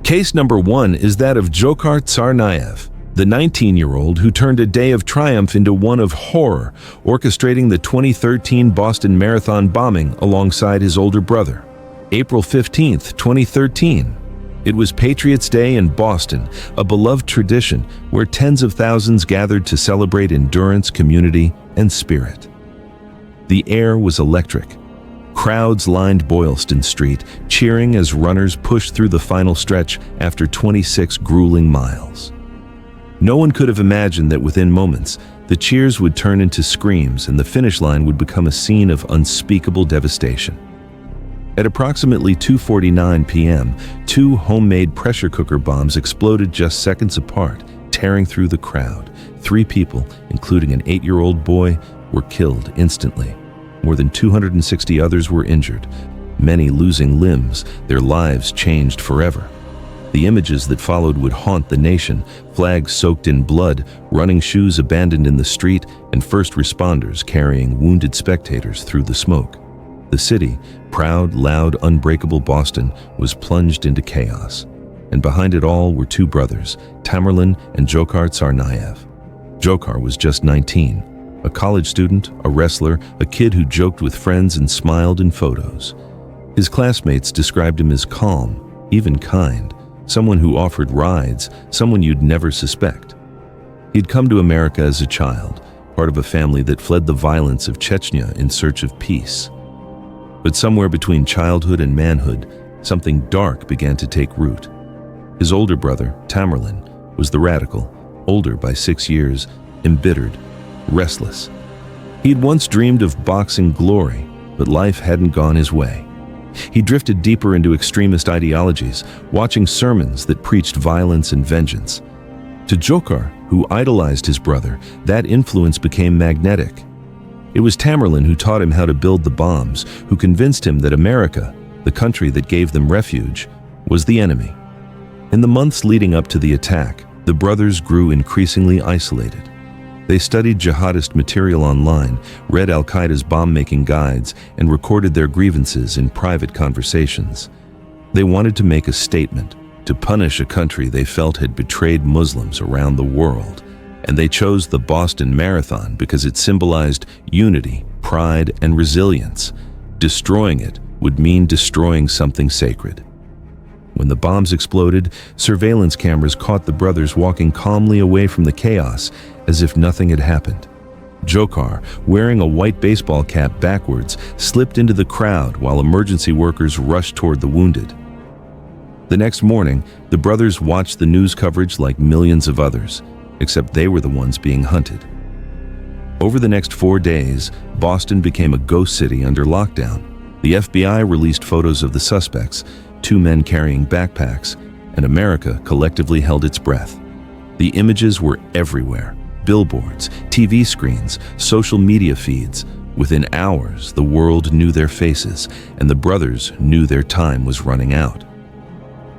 Case number 1 is that of Dzhokhar Tsarnaev, the 19-year-old who turned a day of triumph into one of horror, orchestrating the 2013 Boston Marathon bombing alongside his older brother. April 15, 2013. It was Patriots' Day in Boston, a beloved tradition where tens of thousands gathered to celebrate endurance, community, and spirit. The air was electric. Crowds lined Boylston Street, cheering as runners pushed through the final stretch after 26 grueling miles. No one could have imagined that within moments, the cheers would turn into screams and the finish line would become a scene of unspeakable devastation. At approximately 2:49 p.m., 2 homemade pressure cooker bombs exploded just seconds apart, tearing through the crowd. 3 people, including an 8-year-old boy, were killed instantly. More than 260 others were injured, many losing limbs, their lives changed forever. The images that followed would haunt the nation, flags soaked in blood, running shoes abandoned in the street, and first responders carrying wounded spectators through the smoke. The city, proud, loud, unbreakable Boston, was plunged into chaos. And behind it all were 2 brothers, Tamerlan and Dzhokhar Tsarnaev. Dzhokhar was just 19, a college student, a wrestler, a kid who joked with friends and smiled in photos. His classmates described him as calm, even kind, someone who offered rides, someone you'd never suspect. He'd come to America as a child, part of a family that fled the violence of Chechnya in search of peace. But somewhere between childhood and manhood, something dark began to take root. His older brother, Tamerlan, was the radical, older by 6 years, embittered, restless. He'd once dreamed of boxing glory, but life hadn't gone his way. He drifted deeper into extremist ideologies, watching sermons that preached violence and vengeance. To Dzhokhar, who idolized his brother, that influence became magnetic. It was Tamerlan who taught him how to build the bombs, who convinced him that America, the country that gave them refuge, was the enemy. In the months leading up to the attack, the brothers grew increasingly isolated. They studied jihadist material online, read al-Qaeda's bomb-making guides, and recorded their grievances in private conversations. They wanted to make a statement, to punish a country they felt had betrayed Muslims around the world. And they chose the Boston Marathon because it symbolized unity, pride, and resilience. Destroying it would mean destroying something sacred. When the bombs exploded, surveillance cameras caught the brothers walking calmly away from the chaos as if nothing had happened. Dzhokhar, wearing a white baseball cap backwards, slipped into the crowd while emergency workers rushed toward the wounded. The next morning, the brothers watched the news coverage like millions of others, except they were the ones being hunted. Over the next 4 days, Boston became a ghost city under lockdown. The FBI released photos of the suspects, 2 men carrying backpacks, and America collectively held its breath. The images were everywhere: billboards, TV screens, social media feeds. Within hours, the world knew their faces, and the brothers knew their time was running out.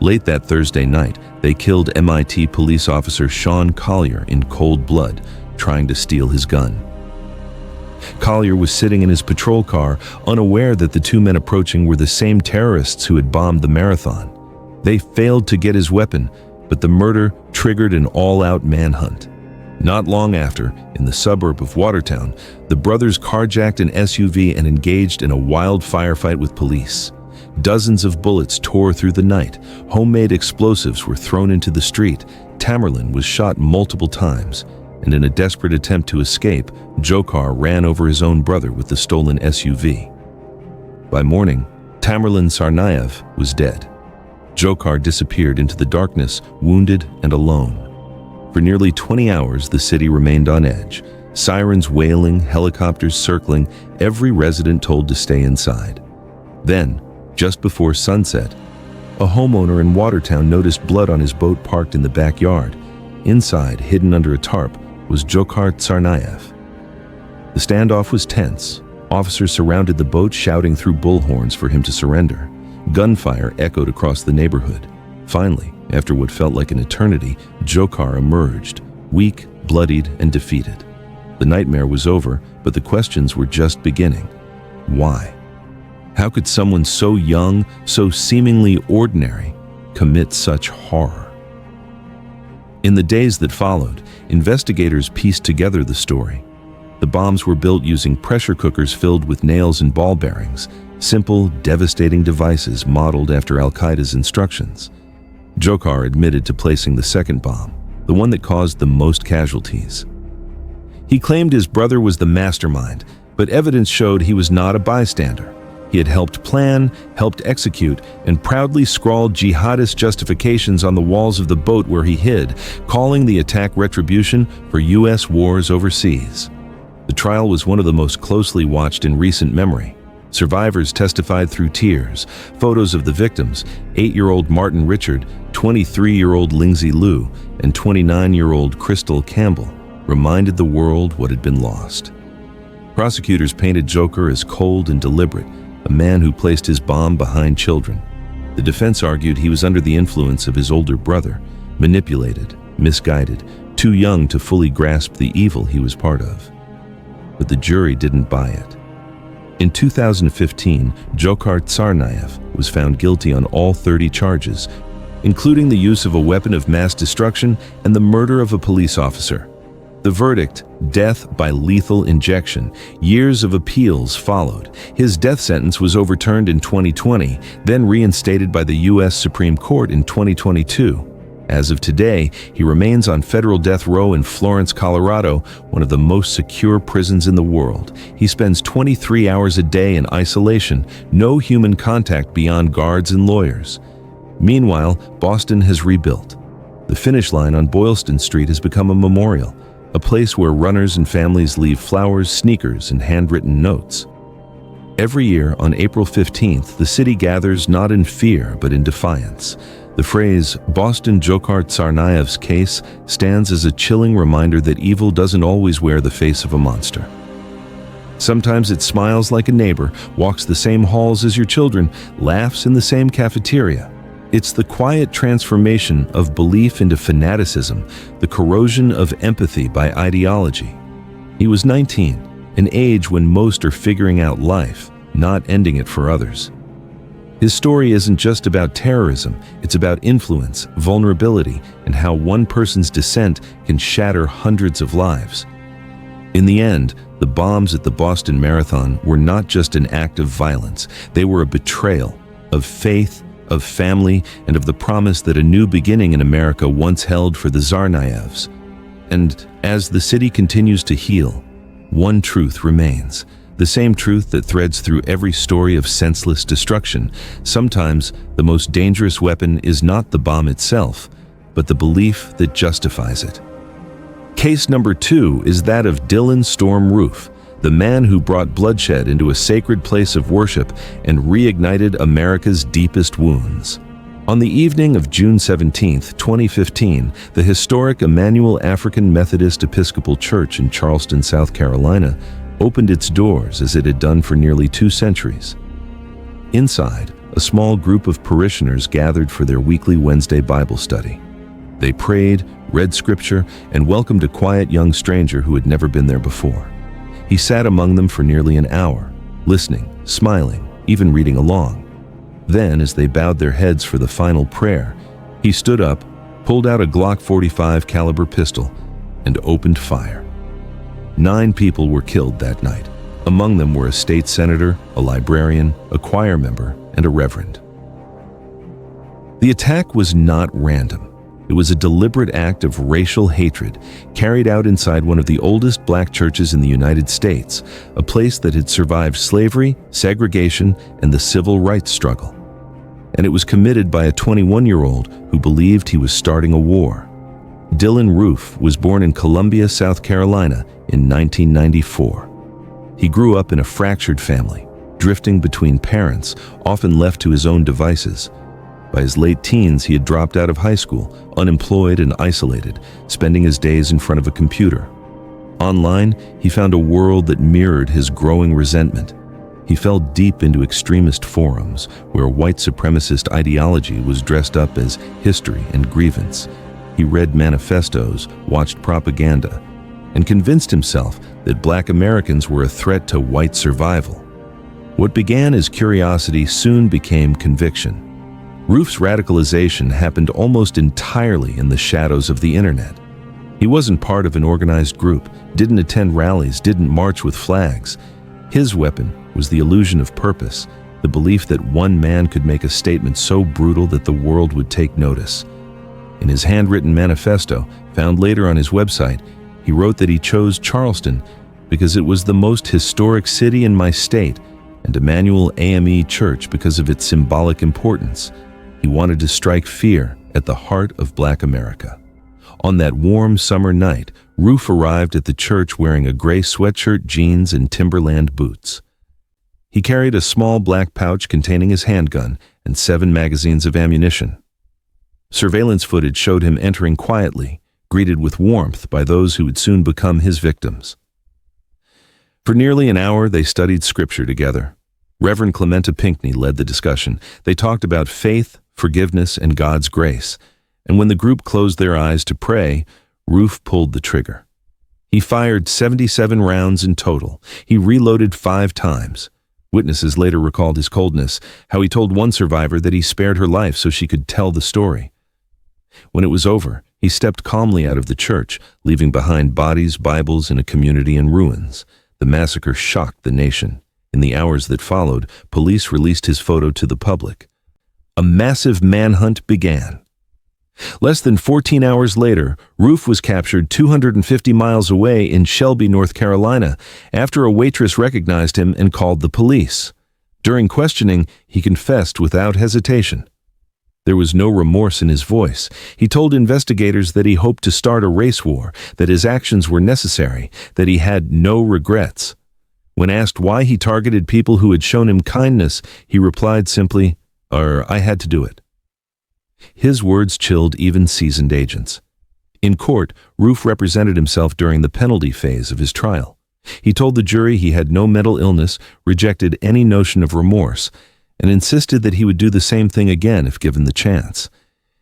Late that Thursday night, they killed MIT police officer Sean Collier in cold blood, trying to steal his gun. Collier was sitting in his patrol car, unaware that the 2 men approaching were the same terrorists who had bombed the marathon. They failed to get his weapon, but the murder triggered an all-out manhunt. Not long after, in the suburb of Watertown, the brothers carjacked an SUV and engaged in a wild firefight with police. Dozens of bullets tore through the night. Homemade explosives were thrown into the street. Tamerlan was shot multiple times, and in a desperate attempt to escape, Dzhokhar ran over his own brother with the stolen SUV. By morning, Tamerlan Tsarnaev was dead. Dzhokhar disappeared into the darkness, wounded and alone. For nearly 20 hours, the city remained on edge. Sirens wailing, helicopters circling, every resident told to stay inside. Then, just before sunset, a homeowner in Watertown noticed blood on his boat parked in the backyard. Inside, hidden under a tarp, was Dzhokhar Tsarnaev. The standoff was tense. Officers surrounded the boat, shouting through bullhorns for him to surrender. Gunfire echoed across the neighborhood. Finally, after what felt like an eternity, Dzhokhar emerged, weak, bloodied, and defeated. The nightmare was over, but the questions were just beginning. Why? How could someone so young, so seemingly ordinary, commit such horror? In the days that followed, investigators pieced together the story. The bombs were built using pressure cookers filled with nails and ball bearings, simple, devastating devices modeled after Al-Qaeda's instructions. Dzhokhar admitted to placing the second bomb, the one that caused the most casualties. He claimed his brother was the mastermind, but evidence showed he was not a bystander. He had helped plan, helped execute, and proudly scrawled jihadist justifications on the walls of the boat where he hid, calling the attack retribution for U.S. wars overseas. The trial was one of the most closely watched in recent memory. Survivors testified through tears. Photos of the victims, 8-year-old Martin Richard, 23-year-old Lingzi Liu, and 29-year-old Crystal Campbell, reminded the world what had been lost. Prosecutors painted Dzhokhar as cold and deliberate, a man who placed his bomb behind children. The defense argued he was under the influence of his older brother, manipulated, misguided, too young to fully grasp the evil he was part of. But the jury didn't buy it. In 2015, Dzhokhar Tsarnaev was found guilty on all 30 charges, including the use of a weapon of mass destruction and the murder of a police officer. The verdict, death by lethal injection. Years of appeals followed. His death sentence was overturned in 2020, then reinstated by the U.S. Supreme Court in 2022. As of today, he remains on federal death row in Florence, Colorado, one of the most secure prisons in the world. He spends 23 hours a day in isolation, no human contact beyond guards and lawyers. Meanwhile, Boston has rebuilt. The finish line on Boylston Street has become a memorial, a place where runners and families leave flowers, sneakers, and handwritten notes. Every year on April 15th, the city gathers not in fear but in defiance. The phrase, Boston Dzhokhar Tsarnaev's case, stands as a chilling reminder that evil doesn't always wear the face of a monster. Sometimes it smiles like a neighbor, walks the same halls as your children, laughs in the same cafeteria. It's the quiet transformation of belief into fanaticism, the corrosion of empathy by ideology. He was 19, an age when most are figuring out life, not ending it for others. His story isn't just about terrorism, it's about influence, vulnerability, and how one person's dissent can shatter hundreds of lives. In the end, the bombs at the Boston Marathon were not just an act of violence, they were a betrayal of faith, of family, and of the promise that a new beginning in America once held for the Tsarnaevs. And as the city continues to heal, one truth remains. The same truth that threads through every story of senseless destruction. Sometimes the most dangerous weapon is not the bomb itself, but the belief that justifies it. Case number 2 is that of Dylan Storm Roof, the man who brought bloodshed into a sacred place of worship and reignited America's deepest wounds. On the evening of June 17, 2015, the historic Emmanuel African Methodist Episcopal Church in Charleston, South Carolina, opened its doors as it had done for nearly 2 centuries. Inside, a small group of parishioners gathered for their weekly Wednesday Bible study. They prayed, read scripture, and welcomed a quiet young stranger who had never been there before. He sat among them for nearly an hour, listening, smiling, even reading along. Then, as they bowed their heads for the final prayer, he stood up, pulled out a Glock 45 caliber pistol, and opened fire. 9 people were killed that night. Among them were a state senator, a librarian, a choir member, and a reverend. The attack was not random. It was a deliberate act of racial hatred carried out inside one of the oldest black churches in the United States, a place that had survived slavery, segregation, and the civil rights struggle. And it was committed by a 21-year-old who believed he was starting a war. Dylan Roof was born in Columbia, South Carolina in 1994. He grew up in a fractured family, drifting between parents, often left to his own devices. By his late teens, he had dropped out of high school, unemployed and isolated, spending his days in front of a computer. Online, he found a world that mirrored his growing resentment. He fell deep into extremist forums where white supremacist ideology was dressed up as history and grievance. He read manifestos, watched propaganda, and convinced himself that Black Americans were a threat to white survival. What began as curiosity soon became conviction. Roof's radicalization happened almost entirely in the shadows of the internet. He wasn't part of an organized group, didn't attend rallies, didn't march with flags. His weapon was the illusion of purpose, the belief that one man could make a statement so brutal that the world would take notice. In his handwritten manifesto, found later on his website, he wrote that he chose Charleston because it was the most historic city in my state, and Emmanuel AME Church because of its symbolic importance. He wanted to strike fear at the heart of Black America. On that warm summer night, Roof arrived at the church wearing a gray sweatshirt, jeans, and Timberland boots. He carried a small black pouch containing his handgun and 7 magazines of ammunition. Surveillance footage showed him entering quietly, greeted with warmth by those who would soon become his victims. For nearly an hour, they studied scripture together. Reverend Clementa Pinckney led the discussion. They talked about faith, forgiveness, and God's grace. And when the group closed their eyes to pray, Roof pulled the trigger. He fired 77 rounds in total. He reloaded 5 times. Witnesses later recalled his coldness, how he told one survivor that he spared her life so she could tell the story. When it was over, he stepped calmly out of the church, leaving behind bodies, Bibles, and a community in ruins. The massacre shocked the nation. In the hours that followed, police released his photo to the public. A massive manhunt began. Less than 14 hours later, Roof was captured 250 miles away in Shelby, North Carolina, after a waitress recognized him and called the police. During questioning, he confessed without hesitation. There was no remorse in his voice. He told investigators that he hoped to start a race war, that his actions were necessary, that he had no regrets. When asked why he targeted people who had shown him kindness, he replied simply, I had to do it. His words chilled even seasoned agents. In court, Roof represented himself during the penalty phase of his trial. He told the jury he had no mental illness, rejected any notion of remorse, and insisted that he would do the same thing again if given the chance.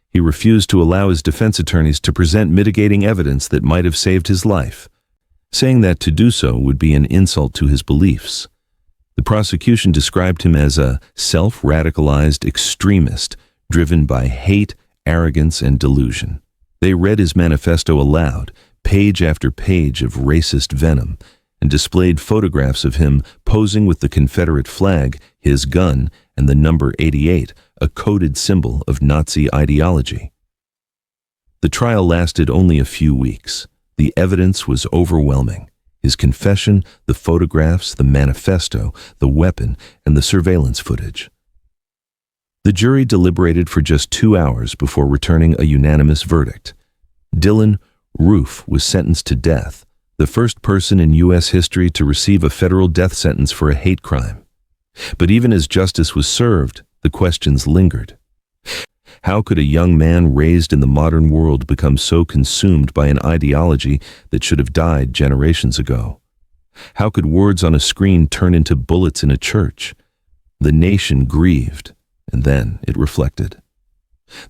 He refused to allow his defense attorneys to present mitigating evidence that might have saved his life, saying that to do so would be an insult to his beliefs. The prosecution described him as a self-radicalized extremist, driven by hate, arrogance, and delusion. They read his manifesto aloud, page after page of racist venom, and displayed photographs of him posing with the Confederate flag, his gun, and the number 88, a coded symbol of Nazi ideology. The trial lasted only a few weeks. The evidence was overwhelming. His confession, the photographs, the manifesto, the weapon, and the surveillance footage. The jury deliberated for just 2 hours before returning a unanimous verdict. Dylan Roof was sentenced to death, the first person in U.S. history to receive a federal death sentence for a hate crime. But even as justice was served, the questions lingered. How could a young man raised in the modern world become so consumed by an ideology that should have died generations ago? How could words on a screen turn into bullets in a church? The nation grieved, and then it reflected.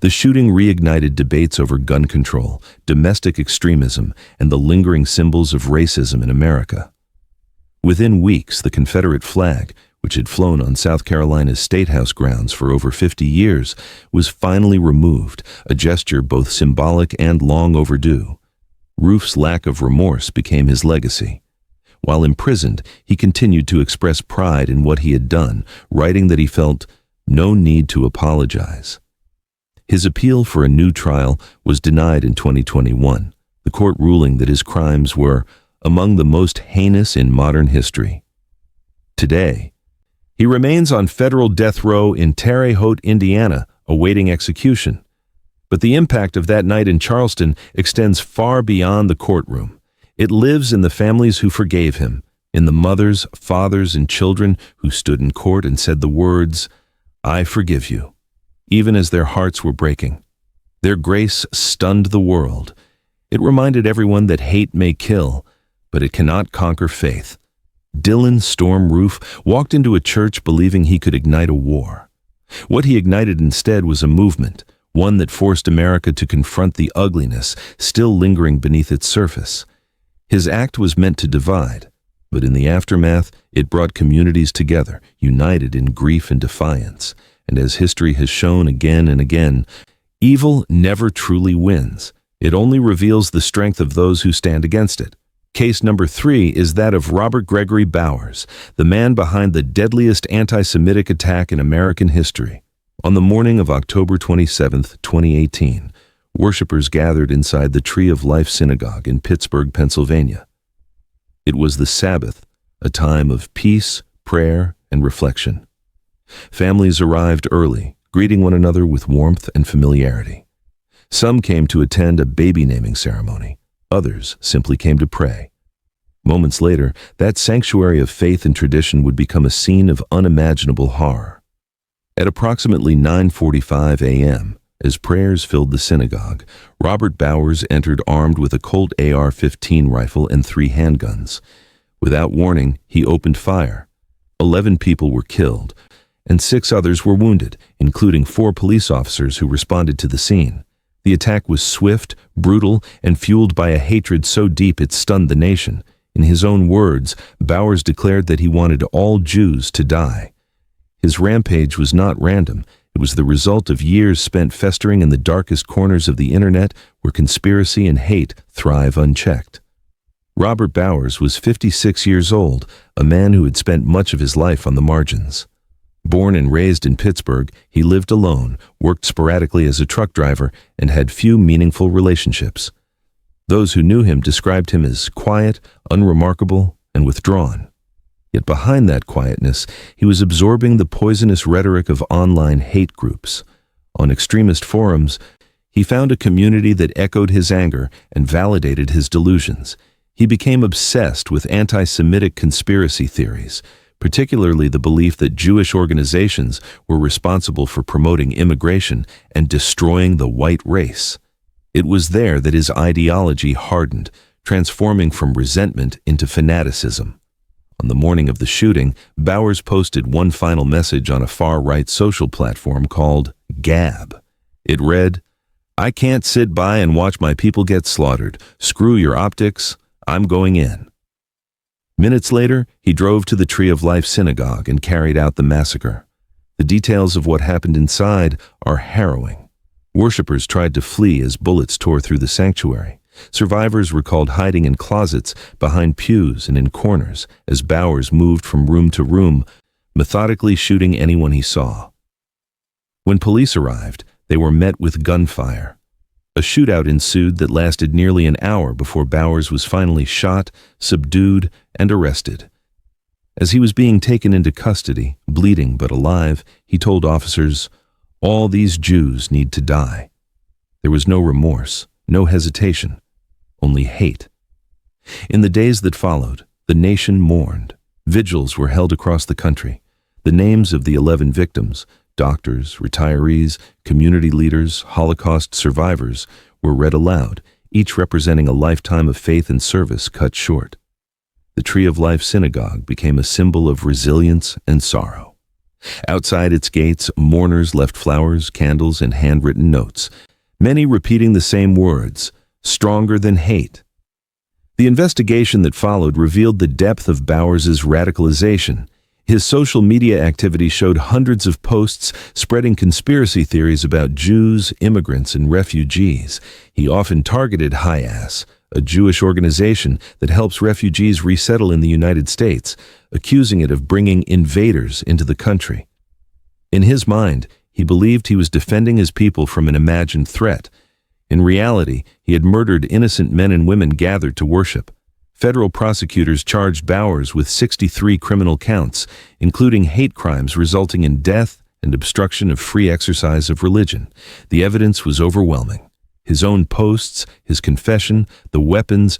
The shooting reignited debates over gun control, domestic extremism, and the lingering symbols of racism in America. Within weeks, the Confederate flag, which had flown on South Carolina's State House grounds for over 50 years, was finally removed, a gesture both symbolic and long overdue. Roof's lack of remorse became his legacy. While imprisoned, he continued to express pride in what he had done, writing that he felt no need to apologize. His appeal for a new trial was denied in 2021, the court ruling that his crimes were among the most heinous in modern history. Today, he remains on federal death row in Terre Haute, Indiana, awaiting execution. But the impact of that night in Charleston extends far beyond the courtroom. It lives in the families who forgave him, in the mothers, fathers, and children who stood in court and said the words, "I forgive you," even as their hearts were breaking. Their grace stunned the world. It reminded everyone that hate may kill, but it cannot conquer faith. Dylan Storm Roof walked into a church believing he could ignite a war. What he ignited instead was a movement, one that forced America to confront the ugliness still lingering beneath its surface. His act was meant to divide, but in the aftermath, it brought communities together, united in grief and defiance. And as history has shown again and again, evil never truly wins. It only reveals the strength of those who stand against it. Case number 3 is that of Robert Gregory Bowers, the man behind the deadliest anti-Semitic attack in American history. On the morning of October 27, 2018, worshipers gathered inside the Tree of Life Synagogue in Pittsburgh, Pennsylvania. It was the Sabbath, a time of peace, prayer, and reflection. Families arrived early, greeting one another with warmth and familiarity. Some came to attend a baby naming ceremony. Others simply came to pray. Moments later, that sanctuary of faith and tradition would become a scene of unimaginable horror. At approximately 9:45 a.m., as prayers filled the synagogue, Robert Bowers entered armed with a Colt AR-15 rifle and 3 handguns. Without warning, he opened fire. 11 people were killed, and 6 others were wounded, including 4 police officers who responded to the scene. The attack was swift, brutal, and fueled by a hatred so deep it stunned the nation. In his own words, Bowers declared that he wanted all Jews to die. His rampage was not random. It was the result of years spent festering in the darkest corners of the internet where conspiracy and hate thrive unchecked. Robert Bowers was 56 years old, a man who had spent much of his life on the margins. Born and raised in Pittsburgh, he lived alone, worked sporadically as a truck driver, and had few meaningful relationships. Those who knew him described him as quiet, unremarkable, and withdrawn. Yet behind that quietness, he was absorbing the poisonous rhetoric of online hate groups. On extremist forums, he found a community that echoed his anger and validated his delusions. He became obsessed with anti-Semitic conspiracy theories, particularly the belief that Jewish organizations were responsible for promoting immigration and destroying the white race. It was there that his ideology hardened, transforming from resentment into fanaticism. On the morning of the shooting, Bowers posted one final message on a far-right social platform called Gab. It read, "I can't sit by and watch my people get slaughtered. Screw your optics. I'm going in." Minutes later, he drove to the Tree of Life Synagogue and carried out the massacre. The details of what happened inside are harrowing. Worshippers tried to flee as bullets tore through the sanctuary. Survivors recalled hiding in closets, behind pews, and in corners as Bowers moved from room to room, methodically shooting anyone he saw. When police arrived, they were met with gunfire. A shootout ensued that lasted nearly an hour before Bowers was finally shot, subdued, and arrested. As he was being taken into custody, bleeding but alive, he told officers, "All these Jews need to die." There was no remorse, no hesitation, only hate. In the days that followed, the nation mourned. Vigils were held across the country. The names of the 11 victims, doctors, retirees, community leaders, Holocaust survivors, were read aloud, each representing a lifetime of faith and service cut short. The Tree of Life Synagogue became a symbol of resilience and sorrow. Outside its gates, mourners left flowers, candles, and handwritten notes, many repeating the same words, "Stronger than hate." The investigation that followed revealed the depth of Bowers's radicalization. His social media activity showed hundreds of posts spreading conspiracy theories about Jews, immigrants, and refugees. He often targeted HIAS, a Jewish organization that helps refugees resettle in the United States, accusing it of bringing invaders into the country. In his mind, he believed he was defending his people from an imagined threat. In reality, he had murdered innocent men and women gathered to worship. Federal prosecutors charged Bowers with 63 criminal counts, including hate crimes resulting in death and obstruction of free exercise of religion. The evidence was overwhelming. His own posts, his confession, the weapons,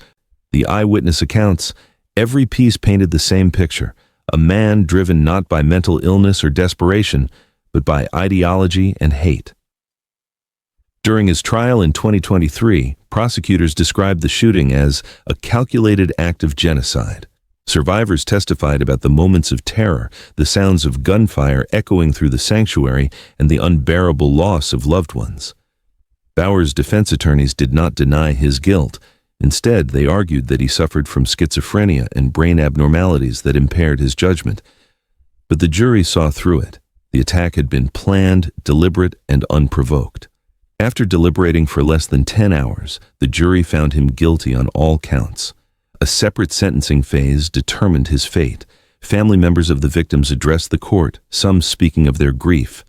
the eyewitness accounts, every piece painted the same picture, a man driven not by mental illness or desperation, but by ideology and hate. During his trial in 2023, prosecutors described the shooting as a calculated act of genocide. Survivors testified about the moments of terror, the sounds of gunfire echoing through the sanctuary, and the unbearable loss of loved ones. Bowers' defense attorneys did not deny his guilt. Instead, they argued that he suffered from schizophrenia and brain abnormalities that impaired his judgment. But the jury saw through it. The attack had been planned, deliberate, and unprovoked. After deliberating for less than 10 hours, the jury found him guilty on all counts. A separate sentencing phase determined his fate. Family members of the victims addressed the court, some speaking of their grief,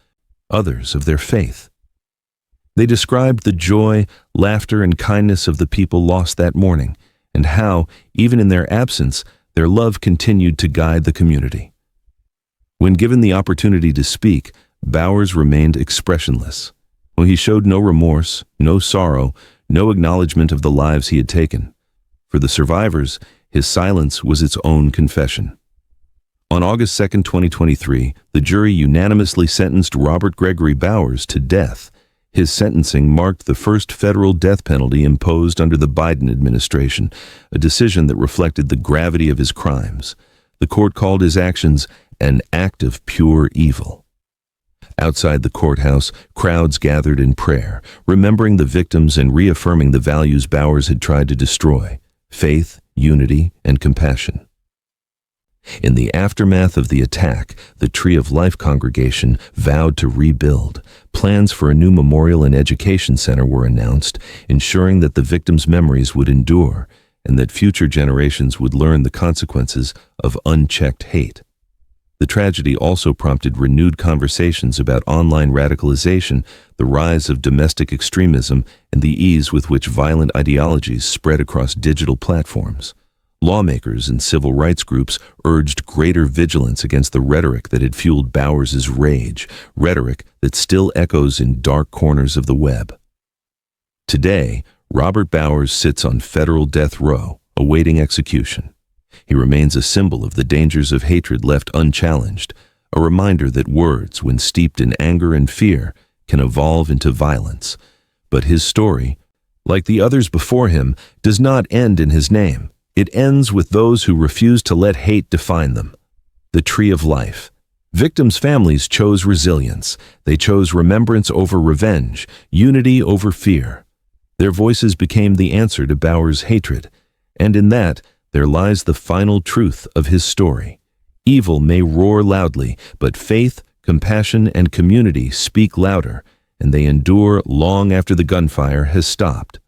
others of their faith. They described the joy, laughter, and kindness of the people lost that morning, and how, even in their absence, their love continued to guide the community. When given the opportunity to speak, Bowers remained expressionless. He showed no remorse, no sorrow, no acknowledgement of the lives he had taken. For the survivors, his silence was its own confession. On August 2, 2023, the jury unanimously sentenced Robert Gregory Bowers to death. His sentencing marked the first federal death penalty imposed under the Biden administration, a decision that reflected the gravity of his crimes. The court called his actions an act of pure evil. Outside the courthouse, crowds gathered in prayer, remembering the victims and reaffirming the values Bowers had tried to destroy: faith, unity, and compassion. In the aftermath of the attack, the Tree of Life congregation vowed to rebuild. Plans for a new memorial and education center were announced, ensuring that the victims' memories would endure and that future generations would learn the consequences of unchecked hate. The tragedy also prompted renewed conversations about online radicalization, the rise of domestic extremism, and the ease with which violent ideologies spread across digital platforms. Lawmakers and civil rights groups urged greater vigilance against the rhetoric that had fueled Bowers's rage, rhetoric that still echoes in dark corners of the web. Today, Robert Bowers sits on federal death row, awaiting execution. He remains a symbol of the dangers of hatred left unchallenged, a reminder that words, when steeped in anger and fear, can evolve into violence. But his story, like the others before him, does not end in his name. It ends with those who refuse to let hate define them. The Tree of Life. Victims' families chose resilience. They chose remembrance over revenge, unity over fear. Their voices became the answer to Bowers' hatred, and in that, there lies the final truth of his story. Evil may roar loudly, but faith, compassion, and community speak louder, and they endure long after the gunfire has stopped.